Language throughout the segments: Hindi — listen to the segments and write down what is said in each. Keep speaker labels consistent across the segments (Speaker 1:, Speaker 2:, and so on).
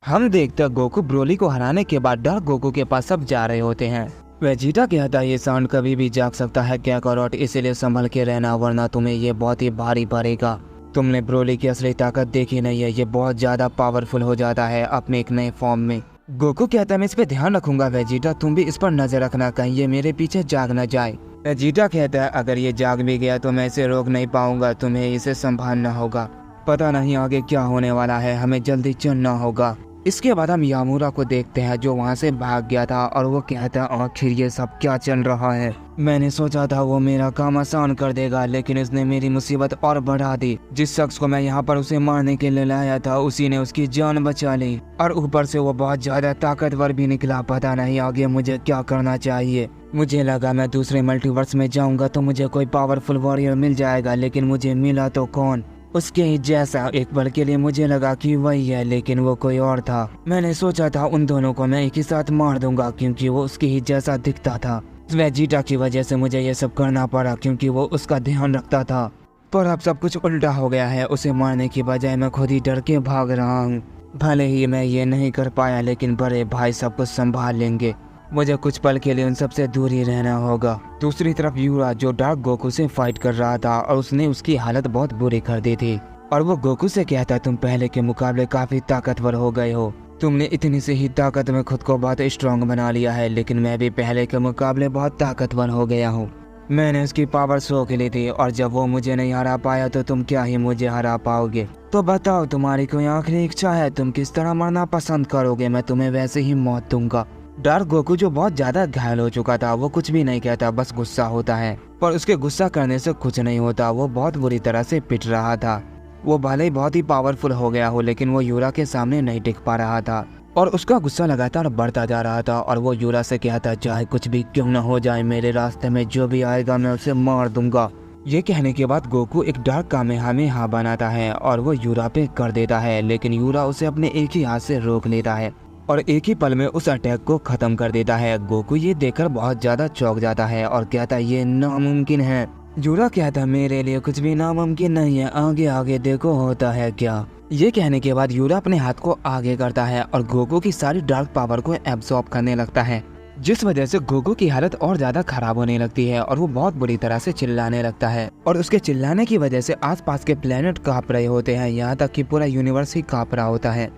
Speaker 1: हम देखते हैं गोकू ब्रोली को हराने के बाद डार्क गोकू के पास सब जा रहे होते हैं। वेजिटा कहता है ये सांड कभी भी जाग सकता है काकारोट, इसीलिए संभल के रहना वरना तुम्हें ये बहुत ही भारी पड़ेगा। तुमने ब्रोली की असली ताकत देखी नहीं है, ये बहुत ज्यादा पावरफुल हो जाता है अपने एक नए फॉर्म में। गोकू कहता है मैं इस पे ध्यान रखूंगा वेजिटा, तुम भी इस पर नजर रखना कहीं ये मेरे पीछे जाग न जाए। वेजिटा कहता है अगर ये जाग भी गया तो मैं इसे रोक नहीं पाऊंगा, तुम्हें इसे संभालना होगा। पता नहीं आगे क्या होने वाला है, हमें जल्दी चलना होगा। इसके बाद हम यामुरा को देखते हैं जो वहाँ से भाग गया था और वो कहता है आखिर ये सब क्या चल रहा है। मैंने सोचा था वो मेरा काम आसान कर देगा लेकिन उसने मेरी मुसीबत और बढ़ा दी। जिस शख्स को मैं यहाँ पर उसे मारने के लिए लाया था उसी ने उसकी जान बचा ली और ऊपर से वो बहुत ज्यादा ताकतवर भी निकला। पता नहीं आगे मुझे क्या करना चाहिए। मुझे लगा मैं दूसरे मल्टीवर्स में जाऊंगा तो मुझे कोई पावरफुल वॉरियर मिल जाएगा, लेकिन मुझे मिला तो कौन, उसके ही जैसा। एक पल के लिए मुझे लगा कि वही है लेकिन वो कोई और था। मैंने सोचा था उन दोनों को मैं एक ही साथ मार दूंगा क्योंकि वो उसके ही जैसा दिखता था। वेजिटा की वजह से मुझे ये सब करना पड़ा क्योंकि वो उसका ध्यान रखता था। पर अब सब कुछ उल्टा हो गया है, उसे मारने की बजाय मैं खुद ही डर के भाग रहा हूँ। भले ही मैं ये नहीं कर पाया लेकिन बड़े भाई सब कुछ संभाल लेंगे। मुझे कुछ पल के लिए उन सबसे दूर ही रहना होगा। दूसरी तरफ यूरा जो डार्क गोकू से फाइट कर रहा था और उसने उसकी हालत बहुत बुरी कर दी थी और वो गोकू से कहता तुम पहले के मुकाबले काफी ताकतवर हो गए हो, तुमने इतनी से ही ताकत में खुद को बहुत स्ट्रांग बना लिया है, लेकिन मैं भी पहले के मुकाबले बहुत ताकतवर हो गया हूँ। मैंने उसकी पावर सोख ली थी और जब वो मुझे नहीं हरा पाया तो तुम क्या ही मुझे हरा पाओगे। तो बताओ तुम्हारी कोई आखिरी इच्छा है, तुम किस तरह मरना पसंद करोगे, मैं तुम्हें वैसे ही मौत दूंगा। डार्क गोकू जो बहुत ज्यादा घायल हो चुका था वो कुछ भी नहीं कहता, बस गुस्सा होता है। पर उसके गुस्सा करने से कुछ नहीं होता, वो बहुत बुरी तरह से पिट रहा था। वो भले ही बहुत ही पावरफुल हो गया हो लेकिन वो यूरा के सामने नहीं टिक पा रहा था और उसका गुस्सा लगातार बढ़ता जा रहा था। और वो यूरा से कहता चाहे कुछ भी क्यों न हो जाए, मेरे रास्ते में जो भी आएगा मैं उसे मार दूंगा। ये कहने के बाद गोकू एक डार्क कामेहामेहा बनाता है और वो यूरा पे कर देता है, लेकिन यूरा उसे अपने एक ही हाथ से रोक लेता है और एक ही पल में उस अटैक को खत्म कर देता है। गोकू ये देखकर बहुत ज्यादा चौंक जाता है और कहता है ये नामुमकिन है। यूरा कहता है मेरे लिए कुछ भी नामुमकिन नहीं है, आगे आगे देखो होता है क्या। ये कहने के बाद यूरा अपने हाथ को आगे करता है और गोकू की सारी डार्क पावर को एब्सॉर्ब करने लगता है, जिस वजह से गोकू की हालत और ज्यादा खराब होने लगती है और वो बहुत बुरी तरह से चिल्लाने लगता है। और उसके चिल्लाने की वजह से आसपास के प्लेनेट कांप रहे होते हैं, यहाँ तक कि पूरा यूनिवर्स ही कांप रहा होता है।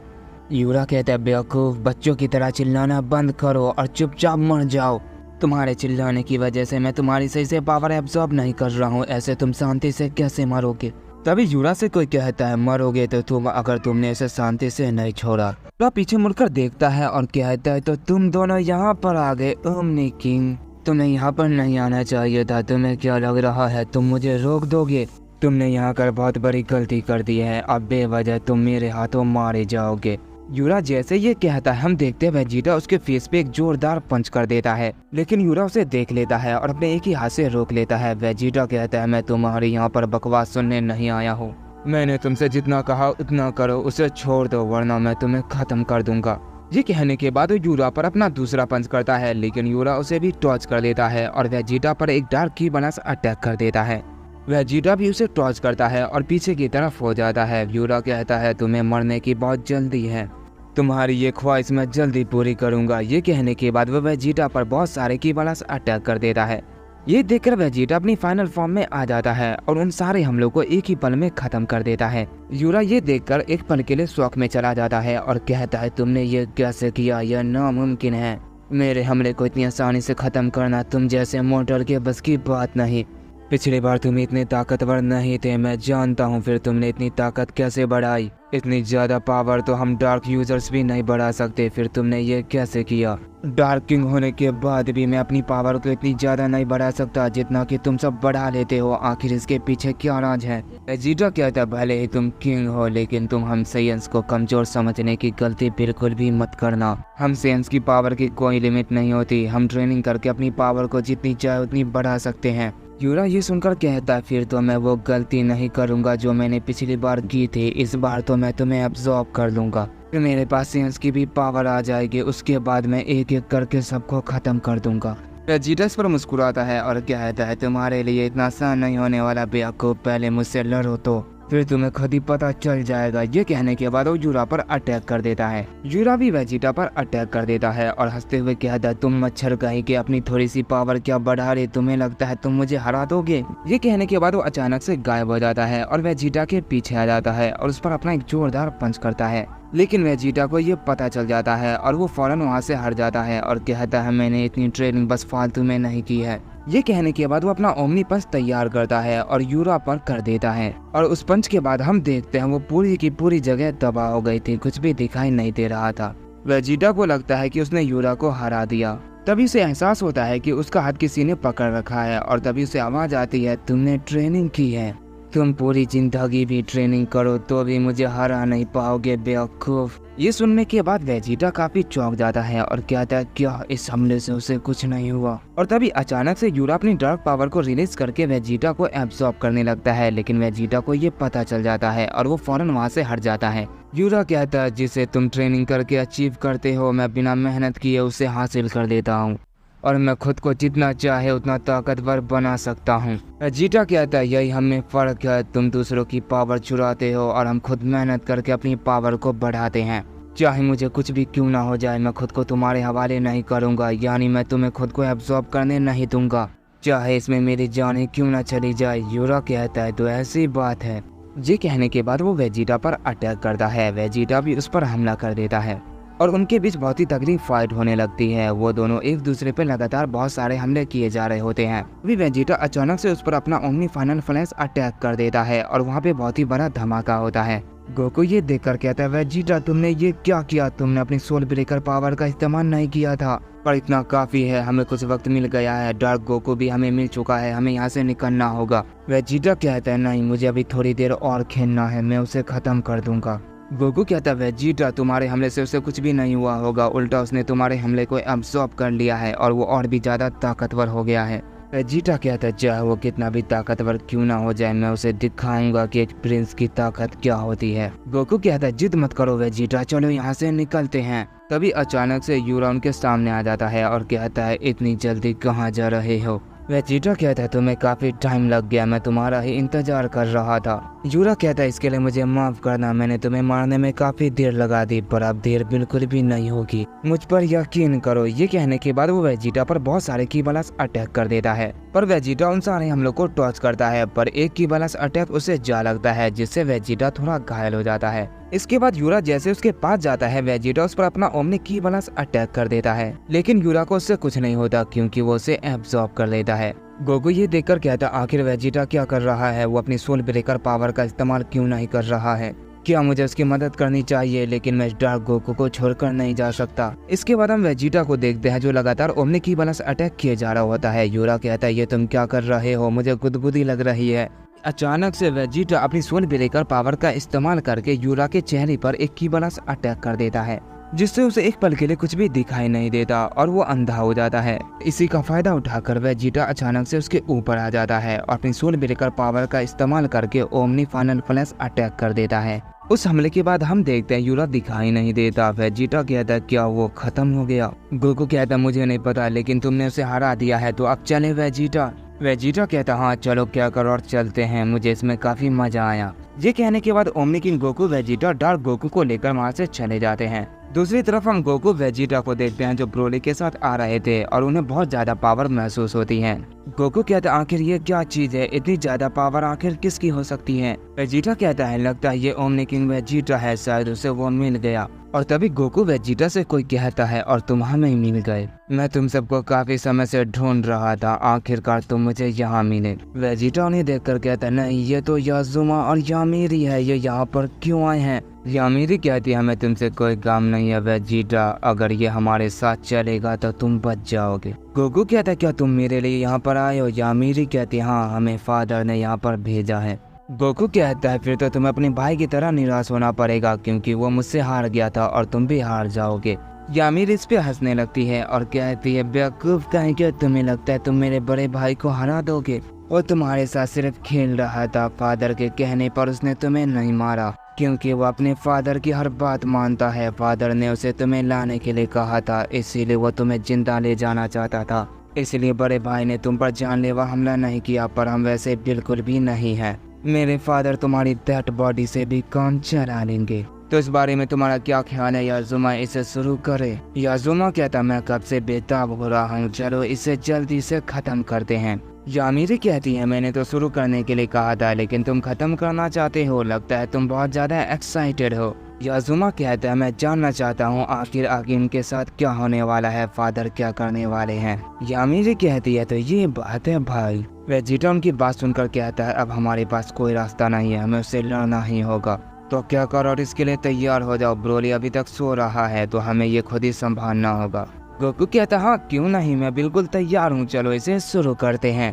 Speaker 1: यूरा कहता है बेवकूफ, बच्चों की तरह चिल्लाना बंद करो और चुपचाप मर जाओ। तुम्हारे चिल्लाने की वजह से मैं तुम्हारी सही से पावर एब्सॉर्ब नहीं कर रहा हूँ, ऐसे तुम शांति से कैसे मरोगे। तभी यूरा से कोई कहता है मरोगे तो तुम, अगर तुमने इसे शांति से नहीं छोड़ा। यूरा पीछे मुड़कर देखता है और कहता है तो तुम दोनों यहाँ पर आ गए। ओमनी किंग, तुम्हें यहाँ पर नहीं आना चाहिए था, तुम्हें क्या लग रहा है तुम मुझे रोक दोगे? तुमने यहाँ कर बहुत बड़ी गलती कर दी है, अब बेवजह तुम मेरे हाथों मारे जाओगे। यूरा जैसे ये कहता है हम देखते हैं वेजिटा उसके फेस पे एक जोरदार पंच कर देता है, लेकिन यूरा उसे देख लेता है और अपने एक ही हाथ से रोक लेता है। वेजिटा कहता है मैं तुम्हारी यहाँ पर बकवास सुनने नहीं आया हूँ, मैंने तुमसे जितना कहा उतना करो, उसे छोड़ दो वरना मैं तुम्हें खत्म कर दूंगा। ये कहने के बाद वो यूरा पर अपना दूसरा पंच करता है, लेकिन यूरा उसे भी टॉर्च कर देता है और वेजिटा पर एक डार्क की बना सा अटैक कर देता है। वेजिटा भी उसे टॉर्च करता है और पीछे की तरफ हो जाता है। यूरा कहता है तुम्हें मरने की बहुत जल्दी है, तुम्हारी ये ख्वाहिश मैं जल्दी पूरी करूंगा। ये कहने के बाद वह वेजिटा पर बहुत सारे की बड़ा सा अटैक कर देता है। ये देखकर वेजिटा अपनी फाइनल फॉर्म में आ जाता है और उन सारे हमलों को एक ही पल में खत्म कर देता है। यूरा ये देखकर एक पल के लिए शौक में चला जाता है और कहता है तुमने ये कैसे किया, यह नामुमकिन है, मेरे हमले को इतनी आसानी से खत्म करना तुम जैसे मोटर के बस की बात नहीं। पिछली बार तुम इतने ताकतवर नहीं थे, मैं जानता हूँ, फिर तुमने इतनी ताकत कैसे बढ़ाई? इतनी ज्यादा पावर तो हम डार्क यूजर्स भी नहीं बढ़ा सकते, फिर तुमने ये कैसे किया? डार्क किंग होने के बाद भी मैं अपनी पावर को इतनी ज्यादा नहीं बढ़ा सकता जितना कि तुम सब बढ़ा लेते हो, आखिर इसके पीछे क्या राज है? वेजिटा कहता भले ही तुम किंग हो लेकिन तुम हम साइंस को कमजोर समझने की गलती बिल्कुल भी मत करना। हम साइंस की पावर की कोई लिमिट नहीं होती, हम ट्रेनिंग करके अपनी पावर को जितनी चाहे उतनी बढ़ा सकते हैं। यूरा ये सुनकर कहता है फिर तो मैं वो गलती नहीं करूंगा जो मैंने पिछली बार की थी, इस बार तो मैं तुम्हें अब्सॉर्ब कर लूंगा, फिर मेरे पास साइंस की भी पावर आ जाएगी, उसके बाद मैं एक एक करके सबको खत्म कर दूंगा। वेजिटा इस पर मुस्कुराता है और कहता है तुम्हारे लिए इतना आसान नहीं होने वाला बेवकूफ, पहले मुझसे लड़ो तो। फिर तुम्हें खुद ही पता चल जाएगा। ये कहने के बाद वो यूरा पर अटैक कर देता है। यूरा भी वेजिटा पर अटैक कर देता है और हंसते हुए कहता है, तुम मच्छर कहीं के अपनी थोड़ी सी पावर क्या बढ़ा रहे, तुम्हें लगता है तुम मुझे हरा दोगे। ये कहने के बाद वो अचानक से गायब हो जाता है और वेजिटा के पीछे आ जाता है और उस पर अपना एक जोरदार पंच करता है। लेकिन वेजिटा को ये पता चल जाता है और वो फौरन वहाँ से हट जाता है और कहता है, मैंने इतनी ट्रेनिंग बस फालतू में नहीं की है। ये कहने के बाद वो अपना ओमनी पंच तैयार करता है और यूरा पर कर देता है और उस पंच के बाद हम देखते हैं वो पूरी की पूरी जगह तबाह हो गई थी, कुछ भी दिखाई नहीं दे रहा था। वेजिटा को लगता है कि उसने यूरा को हरा दिया। तभी उसे एहसास होता है कि उसका हाथ किसी ने पकड़ रखा है और तभी उसे आवाज आती है, तुमने ट्रेनिंग की है, तुम पूरी जिंदगी भी ट्रेनिंग करो तो भी मुझे हरा नहीं पाओगे बेवकूफ। ये सुनने के बाद वेजिटा काफी चौंक जाता है और कहता है, क्या इस हमले से उसे कुछ नहीं हुआ। और तभी अचानक से यूरा अपनी डार्क पावर को रिलीज करके वेजिटा को एब्सॉर्ब करने लगता है। लेकिन वेजिटा को ये पता चल जाता है और वो फौरन वहाँ से हट जाता है। यूरा कहता है, जिसे तुम ट्रेनिंग करके अचीव करते हो मैं बिना मेहनत किए उसे हासिल कर लेता हूँ और मैं खुद को जितना चाहे उतना ताकतवर बना सकता हूँ। वेजिटा कहता है, यही हमें फर्क है, तुम दूसरों की पावर चुराते हो और हम खुद मेहनत करके अपनी पावर को बढ़ाते हैं। चाहे मुझे कुछ भी क्यों ना हो जाए, मैं खुद को तुम्हारे हवाले नहीं करूँगा, यानी मैं तुम्हें खुद को एब्जॉर्ब करने नहीं दूंगा, चाहे इसमें मेरी जान ही क्यों ना चली जाए। यूरा कहता है, तो ऐसी बात है। ये कहने के बाद वो वेजिटा पर अटैक करता है। वेजिटा भी उस पर हमला कर देता है और उनके बीच बहुत ही तगड़ी फाइट होने लगती है। वो दोनों एक दूसरे पर लगातार बहुत सारे हमले किए जा रहे होते हैं। अभी वेजिटा अचानक से उस पर अपना ओमनी फाइनल फ्लैश अटैक कर देता है और वहाँ पे बहुत ही बड़ा धमाका होता है। गोकू ये देखकर कहता है, वेजिटा तुमने ये क्या किया, तुमने अपनी सोल ब्रेकर पावर का इस्तेमाल नहीं किया था, पर इतना काफी है, हमें कुछ वक्त मिल गया है, डार्क गोकू भी हमें मिल चुका है, हमें यहाँ से निकलना होगा। वेजिटा कहता है, नहीं मुझे अभी थोड़ी देर और खेलना है, मैं उसे खत्म कर दूंगा। गोकू कहता है, वेजिटा तुम्हारे हमले से उसे कुछ भी नहीं हुआ होगा, उल्टा उसने तुम्हारे हमले को एब्सॉर्ब कर लिया है और वो और भी ज्यादा ताकतवर हो गया है। वेजिटा कहता है, चाहे वो कितना भी ताकतवर क्यों ना हो जाए, मैं उसे दिखाऊंगा कि एक प्रिंस की ताकत क्या होती है। गोकू कहता है, जिद मत करो वेजिटा, चलो यहाँ से निकलते हैं। तभी अचानक से यूरा उनके सामने आ जाता है और कहता है, इतनी जल्दी कहाँ जा रहे हो। वेजिटा कहता है, तुम्हें काफी टाइम लग गया, मैं तुम्हारा ही इंतजार कर रहा था। यूरा कहता है, इसके लिए मुझे माफ करना, मैंने तुम्हें मारने में काफी देर लगा दी, पर अब देर बिल्कुल भी नहीं होगी, मुझ पर यकीन करो। ये कहने के बाद वो वेजिटा पर बहुत सारे की ब्लास्ट अटैक कर देता है, पर वेजिटा उन सारे हमलों को टॉर्च करता है, पर एक की ब्लास्ट अटैक उसे जा लगता है, जिससे वेजिटा थोड़ा घायल हो जाता है। इसके बाद यूरा जैसे उसके पास जाता है, वेजिटा उस पर अपना ओमनी की ब्लास्ट अटैक कर देता है, लेकिन यूरा को उससे कुछ नहीं होता क्योंकि वो उसे एब्सॉर्ब कर लेता है। गोकू ये देखकर कहता, आखिर वेजिटा क्या कर रहा है, वो अपनी सोल ब्रेकर पावर का इस्तेमाल क्यों नहीं कर रहा है, क्या मुझे उसकी मदद करनी चाहिए, लेकिन मैं डार्क गोकू को छोड़कर नहीं जा सकता। इसके बाद हम वेजिटा को देखते हैं जो लगातार ओमनी की ब्लास्ट अटैक किए जा रहा होता है। यूरा कहता है, ये तुम क्या कर रहे हो, मुझे गुदगुदी लग रही है। अचानक से वेजिटा अपनी सोल ब्रेकर पावर का इस्तेमाल करके यूरा के चेहरे पर एक की ब्लास्ट अटैक कर देता है, जिससे उसे एक पल के लिए कुछ भी दिखाई नहीं देता और वो अंधा हो जाता है। इसी का फायदा उठाकर वेजिटा अचानक से उसके ऊपर आ जाता है और अपनी सोल ब्रेकर पावर का इस्तेमाल करके ओमनी फाइनल फ्लैश अटैक कर देता है। उस हमले के बाद हम देखते हैं यूरा दिखाई नहीं देता। वेजिटा कहता है, क्या वो खत्म हो गया। गोकू कहता है, मुझे नहीं पता, लेकिन तुमने उसे हरा दिया है, तो अब चले वेजिटा। वेजिटा कहता, हाँ चलो क्या करो और चलते हैं, मुझे इसमें काफी मजा आया। ये कहने के बाद omni king Goku Vegeta dark Goku को लेकर वहाँ से चले जाते हैं। दूसरी तरफ हम गोकू वेजिटा को देखते हैं जो ब्रोली के साथ आ रहे थे और उन्हें बहुत ज्यादा पावर महसूस होती है। गोकू कहता है, आखिर ये क्या चीज है, इतनी ज्यादा पावर आखिर किसकी हो सकती है। वेजिटा कहता है, लगता है ये ओमनी किंग वेजिटा है, शायद उसे वो मिल गया। और तभी गोकू वेजिटा से कोई कहता है, और तुम हमें मिल गए, मैं तुम सबको काफी समय से ढूंढ रहा था, आखिरकार तुम मुझे यहाँ मिले। वेजिटा उन्हें देखकर कहता है, नहीं ये तो याजुमा और यामिरी है, ये यहाँ पर क्यों आए हैं। यामिरी कहती है, हमें तुमसे कोई काम नहीं है वेजिटा, अगर ये हमारे साथ चलेगा तो तुम बच जाओगे। गोकू कहता है, क्या तुम मेरे लिए यहाँ पर आए हो। यामिरी कहती है, हाँ हमें फादर ने यहाँ पर भेजा है। गोकू कहता है, फिर तो तुम्हें अपने भाई की तरह निराश होना पड़ेगा क्योंकि वो मुझसे हार गया था और तुम भी हार जाओगे। यामिरी इस पे हंसने लगती है और कहती है, बेवकूफ कहीं क्या, तुम्हें लगता है तुम मेरे बड़े भाई को हरा दोगे, वो तुम्हारे साथ सिर्फ खेल रहा था, फादर के कहने पर उसने तुम्हें नहीं मारा क्योंकि वो अपने फादर की हर बात मानता है। फादर ने उसे तुम्हें लाने के लिए कहा था, इसीलिए वो तुम्हें जिंदा ले जाना चाहता था, इसलिए बड़े भाई ने तुम पर जानलेवा हमला नहीं किया, पर हम वैसे बिल्कुल भी नहीं है। मेरे फादर तुम्हारी डेड बॉडी से भी काम चला लेंगे। तो इस बारे में तुम्हारा क्या ख्याल है याजुमा, इसे शुरू करे? याजुमा कहता मैं कब से बेताब हो रहा हूँ, चलो इसे जल्दी से खत्म करते हैं। यामिरी कहती है मैंने तो शुरू करने के लिए कहा था लेकिन तुम खत्म करना चाहते हो, लगता है तुम बहुत ज्यादा एक्साइटेड हो। याजुमा कहता है मैं जानना चाहता हूँ आखिर आगे इनके साथ क्या होने वाला है, फादर क्या करने वाले हैं। यामिरी कहती है तो ये बात है भाई। वेजिटा उनकी बात सुनकर कहता है अब हमारे पास कोई रास्ता नहीं है, हमें उससे लड़ना ही होगा। तो क्या करो और इसके लिए तैयार हो जाओ, ब्रोली अभी तक सो रहा है तो हमें ये खुद ही संभालना होगा। गोकू कहता हाँ क्यों नहीं, मैं बिल्कुल तैयार हूँ, चलो इसे शुरू करते हैं।